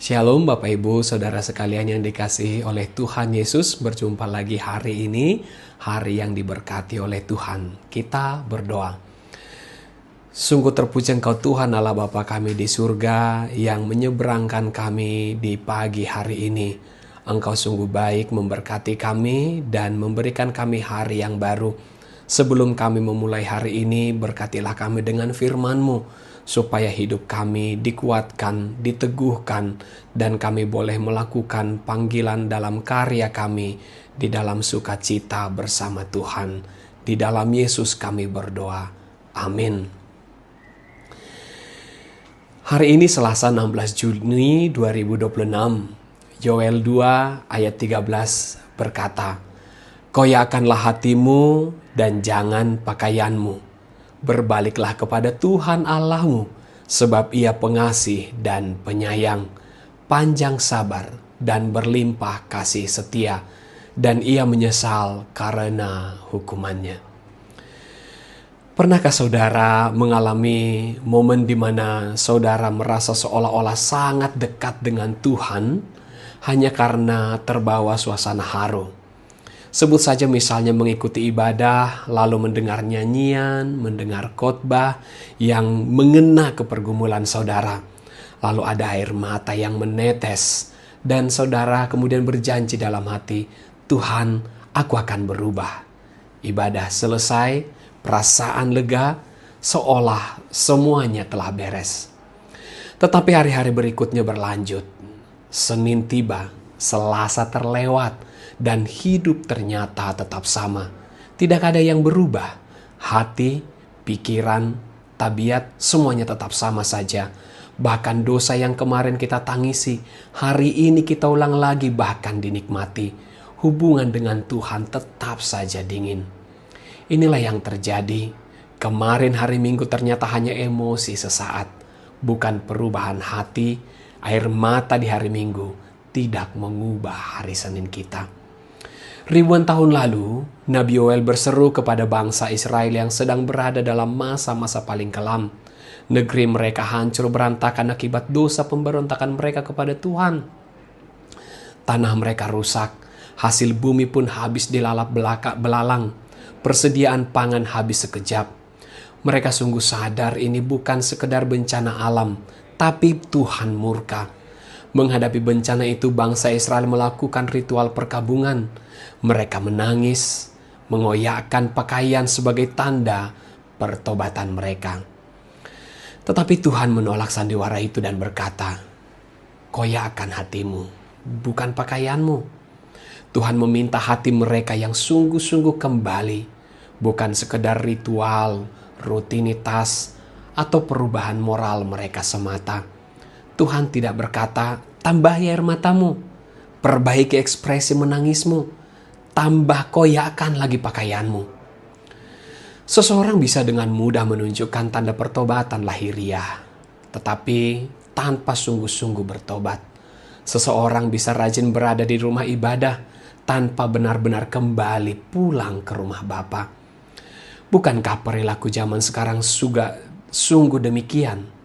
Shalom Bapak Ibu, Saudara sekalian yang dikasihi oleh Tuhan Yesus. Berjumpa lagi hari ini, hari yang diberkati oleh Tuhan. Kita berdoa. Sungguh terpuji Engkau Tuhan Allah Bapa kami di surga yang menyeberangkan kami di pagi hari ini. Engkau sungguh baik memberkati kami dan memberikan kami hari yang baru. Sebelum kami memulai hari ini, berkatilah kami dengan firman-Mu, supaya hidup kami dikuatkan, diteguhkan, dan kami boleh melakukan panggilan dalam karya kami di dalam sukacita bersama Tuhan. Di dalam Yesus kami berdoa. Amin. Hari ini Selasa 16 Juni 2026, Yoel 2 ayat 13 berkata, "Koyakkanlah hatimu dan jangan pakaianmu. Berbaliklah kepada Tuhan Allahmu, sebab Ia pengasih dan penyayang, panjang sabar dan berlimpah kasih setia, dan Ia menyesal karena hukumannya." Pernahkah saudara mengalami momen di mana saudara merasa seolah-olah sangat dekat dengan Tuhan hanya karena terbawa suasana haru? Sebut saja misalnya mengikuti ibadah, lalu mendengar nyanyian, mendengar khotbah yang mengena ke pergumulan saudara. Lalu ada air mata yang menetes, dan saudara kemudian berjanji dalam hati, "Tuhan, aku akan berubah." Ibadah selesai, perasaan lega, seolah semuanya telah beres. Tetapi hari-hari berikutnya berlanjut. Senin tiba, Selasa terlewat, dan hidup ternyata tetap sama. Tidak ada yang berubah. Hati, pikiran, tabiat, semuanya tetap sama saja. Bahkan dosa yang kemarin kita tangisi, hari ini kita ulang lagi bahkan dinikmati. Hubungan dengan Tuhan tetap saja dingin. Inilah yang terjadi. Kemarin hari Minggu ternyata hanya emosi sesaat, bukan perubahan hati. Air mata di hari Minggu tidak mengubah hari Senin kita. Ribuan tahun lalu, Nabi Yoel berseru kepada bangsa Israel yang sedang berada dalam masa-masa paling kelam. Negeri mereka hancur berantakan akibat dosa pemberontakan mereka kepada Tuhan. Tanah mereka rusak, hasil bumi pun habis dilalap belalang. Persediaan pangan habis sekejap. Mereka sungguh sadar ini bukan sekedar bencana alam, tapi Tuhan murka. Menghadapi bencana itu, bangsa Israel melakukan ritual perkabungan. Mereka menangis, mengoyakkan pakaian sebagai tanda pertobatan mereka. Tetapi Tuhan menolak sandiwara itu dan berkata, "Koyakkan hatimu, bukan pakaianmu." Tuhan meminta hati mereka yang sungguh-sungguh kembali, bukan sekedar ritual, rutinitas, atau perubahan moral mereka semata. Tuhan tidak berkata, "Tambahi air matamu, perbaiki ekspresi menangismu, tambah koyakkan lagi pakaianmu." Seseorang bisa dengan mudah menunjukkan tanda pertobatan lahiriah, tetapi tanpa sungguh-sungguh bertobat. Seseorang bisa rajin berada di rumah ibadah tanpa benar-benar kembali pulang ke rumah Bapa. Bukankah perilaku zaman sekarang sungguh demikian?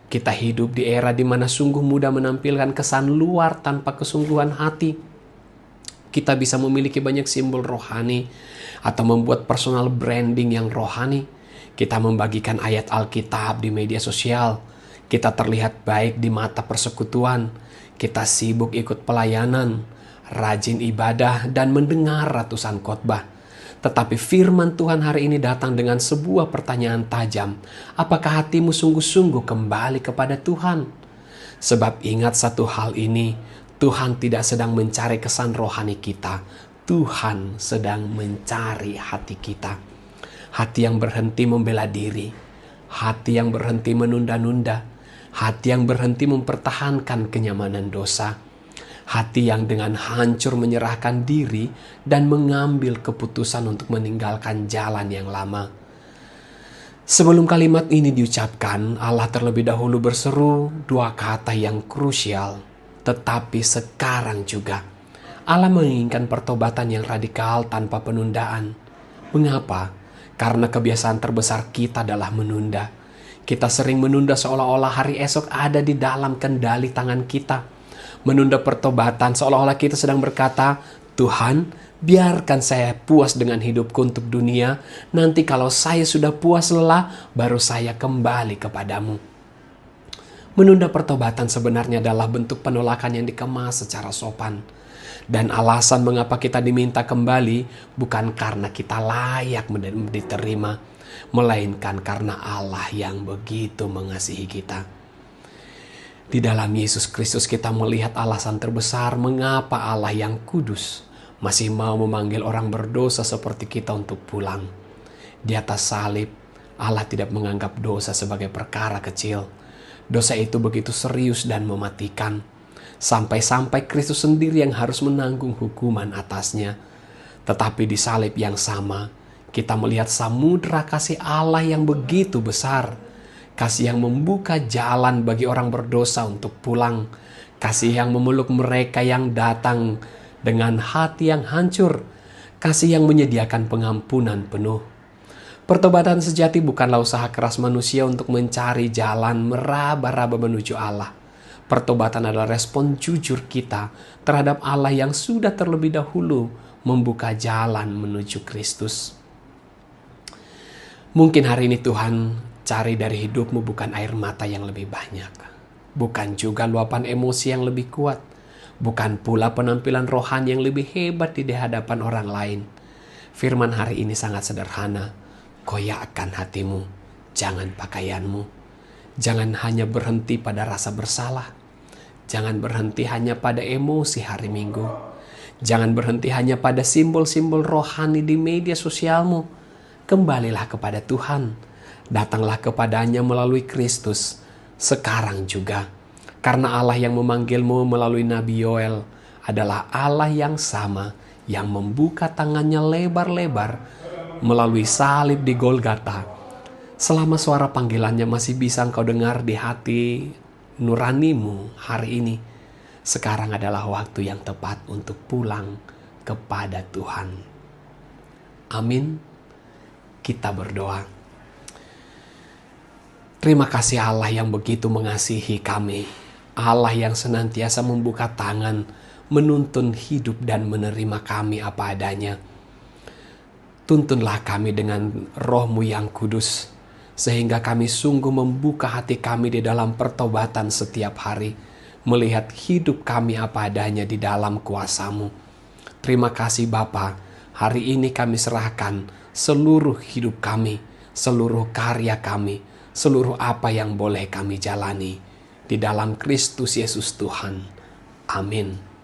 Kita hidup di era di mana sungguh mudah menampilkan kesan luar tanpa kesungguhan hati. Kita bisa memiliki banyak simbol rohani atau membuat personal branding yang rohani. Kita membagikan ayat Alkitab di media sosial. Kita terlihat baik di mata persekutuan. Kita sibuk ikut pelayanan, rajin ibadah, dan mendengar ratusan khotbah. Tetapi firman Tuhan hari ini datang dengan sebuah pertanyaan tajam. Apakah hatimu sungguh-sungguh kembali kepada Tuhan? Sebab ingat satu hal ini, Tuhan tidak sedang mencari kesan rohani kita. Tuhan sedang mencari hati kita. Hati yang berhenti membela diri. Hati yang berhenti menunda-nunda. Hati yang berhenti mempertahankan kenyamanan dosa. Hati yang dengan hancur menyerahkan diri dan mengambil keputusan untuk meninggalkan jalan yang lama. Sebelum kalimat ini diucapkan, Allah terlebih dahulu berseru dua kata yang krusial. Tetapi sekarang juga, Allah menginginkan pertobatan yang radikal tanpa penundaan. Mengapa? Karena kebiasaan terbesar kita adalah menunda. Kita sering menunda seolah-olah hari esok ada di dalam kendali tangan kita. Menunda pertobatan seolah-olah kita sedang berkata, Tuhan, biarkan saya puas dengan hidupku untuk dunia. Nanti kalau saya sudah puas lelah, baru saya kembali kepadamu. Menunda pertobatan sebenarnya adalah bentuk penolakan yang dikemas secara sopan. Dan alasan mengapa kita diminta kembali bukan karena kita layak diterima, melainkan karena Allah yang begitu mengasihi kita. Di dalam Yesus Kristus kita melihat alasan terbesar mengapa Allah yang kudus masih mau memanggil orang berdosa seperti kita untuk pulang. Di atas salib, Allah tidak menganggap dosa sebagai perkara kecil. Dosa itu begitu serius dan mematikan. Sampai-sampai Kristus sendiri yang harus menanggung hukuman atasnya. Tetapi di salib yang sama, kita melihat samudera kasih Allah yang begitu besar. Kasih yang membuka jalan bagi orang berdosa untuk pulang. Kasih yang memeluk mereka yang datang dengan hati yang hancur. Kasih yang menyediakan pengampunan penuh. Pertobatan sejati bukanlah usaha keras manusia untuk mencari jalan meraba-raba menuju Allah. Pertobatan adalah respon jujur kita terhadap Allah yang sudah terlebih dahulu membuka jalan menuju Kristus. Mungkin hari ini Tuhan cari dari hidupmu bukan air mata yang lebih banyak, bukan juga luapan emosi yang lebih kuat, bukan pula penampilan rohani yang lebih hebat di hadapan orang lain. Firman hari ini sangat sederhana. Koyakkan hatimu, jangan pakaianmu. Jangan hanya berhenti pada rasa bersalah. Jangan berhenti hanya pada emosi hari Minggu. Jangan berhenti hanya pada simbol-simbol rohani di media sosialmu. Kembalilah kepada Tuhan. Datanglah kepadanya melalui Kristus. Sekarang juga. Karena Allah yang memanggilmu melalui Nabi Yoel adalah Allah yang sama yang membuka tangannya lebar-lebar melalui salib di Golgota. Selama suara panggilannya masih bisa engkau dengar di hati nuranimu hari ini, sekarang adalah waktu yang tepat untuk pulang kepada Tuhan. Amin. Kita berdoa. Terima kasih Allah yang begitu mengasihi kami. Allah yang senantiasa membuka tangan, menuntun hidup dan menerima kami apa adanya. Tuntunlah kami dengan Roh-Mu yang kudus, sehingga kami sungguh membuka hati kami di dalam pertobatan setiap hari, melihat hidup kami apa adanya di dalam kuasa-Mu. Terima kasih Bapa, hari ini kami serahkan seluruh hidup kami, seluruh karya kami, seluruh apa yang boleh kami jalani di dalam Kristus Yesus Tuhan. Amin.